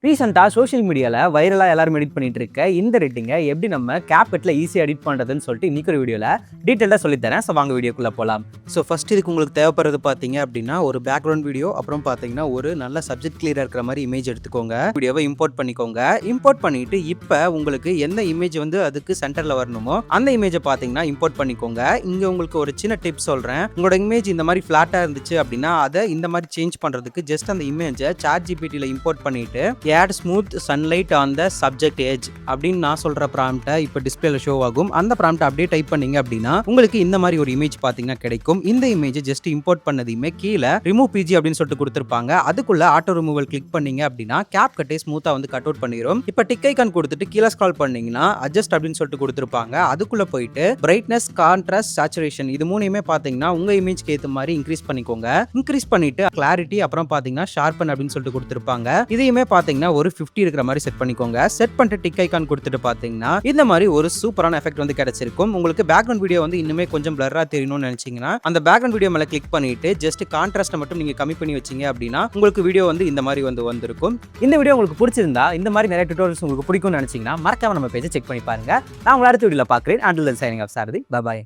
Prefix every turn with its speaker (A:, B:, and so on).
A: ரீசெண்டா சோஷியல் மீடியால வைரலா எல்லாரும் எடிட் பண்ணிட்டு இருக்க இந்த எடிட்டிங்கை எப்படி நம்ம CapCutல ஈஸியா எடிட் பண்றதுன்னு சொல்லிட்டு இன்னைக்கு ஒரு வீடியோல டீடைலா சொல்லி தரேன். ஸோ வாங்க வீடியோக்குள்ள போலாம்.
B: ஸோ ஃபர்ஸ்ட் இதுக்கு உங்களுக்கு தேவைப்படுறது பார்த்தீங்க அப்படின்னா ஒரு பேக்ரவுண்ட் வீடியோ, அப்புறம் பார்த்தீங்கன்னா ஒரு நல்ல சப்ஜெக்ட் கிளியராக இருக்கிற மாதிரி இமேஜ் எடுத்துக்கோங்க. வீடியோவை இம்போர்ட் பண்ணிக்கோங்க. இம்போர்ட் பண்ணிட்டு இப்போ உங்களுக்கு எந்த இமேஜ் வந்து அதுக்கு சென்டரில் வரணுமோ அந்த இமேஜை பார்த்தீங்கன்னா இம்போர்ட் பண்ணிக்கோங்க. இங்கே உங்களுக்கு ஒரு சின்ன டிப் சொல்கிறேன். உங்களோட இமேஜ் இந்த மாதிரி ஃப்ளாட்டாக இருந்துச்சு அப்படின்னா அதை இந்த மாதிரி சேஞ்ச் பண்ணுறதுக்கு ஜஸ்ட் அந்த இமேஜை ChatGPTல இம்போர்ட் பண்ணிட்டு add smooth sunlight on the subject edge அப்படின்னு நான் சொல்ற ப்ராம்ப்டை இப்போ டிஸ்பிளேல ஷோ ஆகும். அந்த ப்ராம்ப்டை அப்படியே டைப் பண்ணீங்க அப்படின்னா உங்களுக்கு இந்த மாதிரி ஒரு இமேஜ் பார்த்தீங்கன்னா கிடைக்கும். இந்த இமேஜ் ஜஸ்ட் இம்போர்ட் பண்ணதையுமே கீழே ரிமூவ் பிஜி அப்படின்னு சொல்லிட்டு கொடுத்துருப்பாங்க. அதுக்குள்ள ஆட்டோ ரிமூவல் கிளிக் பண்ணீங்க அப்படின்னா CapCut ஸ்மூத்தா வந்து கட் அவுட் பண்ணிரும். இப்போ டிக் ஐகான் கொடுத்துட்டு கீழே ஸ்க்ரால் பண்ணீங்கன்னா அட்ஜஸ்ட் அப்படின்னு சொல்லிட்டு கொடுத்துருப்பாங்க. அதுக்குள்ள போயிட்டு பிரைட்னஸ், கான்ட்ராஸ்ட், சேச்சுரேஷன் இது மூணையுமே பார்த்தீங்கன்னா உங்க இமேஜ்க்கு ஏற்ற மாதிரி இன்க்ரீஸ் பண்ணிக்கோங்க. இன்க்ரீஸ் பண்ணிட்டு கிளாரிட்டி அப்புறம் பார்த்தீங்கன்னா ஷார்பன் அப்படின்னு சொல்லிட்டு கொடுத்துருப்பாங்க. இதையுமே பார்த்தீங்கன்னா ஒரு 50 இருக்கிற மாதிரி செட் பண்ணிக்கோங்க. செட் பண்ணிட்டு டிக் ஐகான் கொடுத்துட்டு பாத்தீங்கன்னா இந்த மாதிரி ஒரு சூப்பரான எஃபெக்ட் வந்து கிடைச்சிருக்கும். உங்களுக்கு பேக்ரவுண்ட் வீடியோ வந்து இன்னுமே கொஞ்சம் பிளரா தெரியணும்னு நினைச்சீங்கன்னா அந்த பேக்ரவுண்ட் வீடியோ மேல கிளிக் பண்ணிட்டு ஜஸ்ட் கான்ட்ராஸ்ட்டை மட்டும் நீங்க கம்மி பண்ணி வச்சீங்க அப்படின்னா உங்களுக்கு வீடியோ வந்து இந்த மாதிரி வந்து வந்திருக்கும்.
A: இந்த வீடியோ உங்களுக்கு பிடிச்சிருந்தா, இந்த மாதிரி நிறைய டியூட்டோரியல்ஸ் உங்களுக்கு பிடிக்கும்னு நினைச்சீங்கன்னா மறக்காம நம்ம பேஜை செக் பண்ணி பாருங்க. நான் உங்களை அடுத்த வீடியோல பார்க்குறேன். Until then signing off Sarathi. By.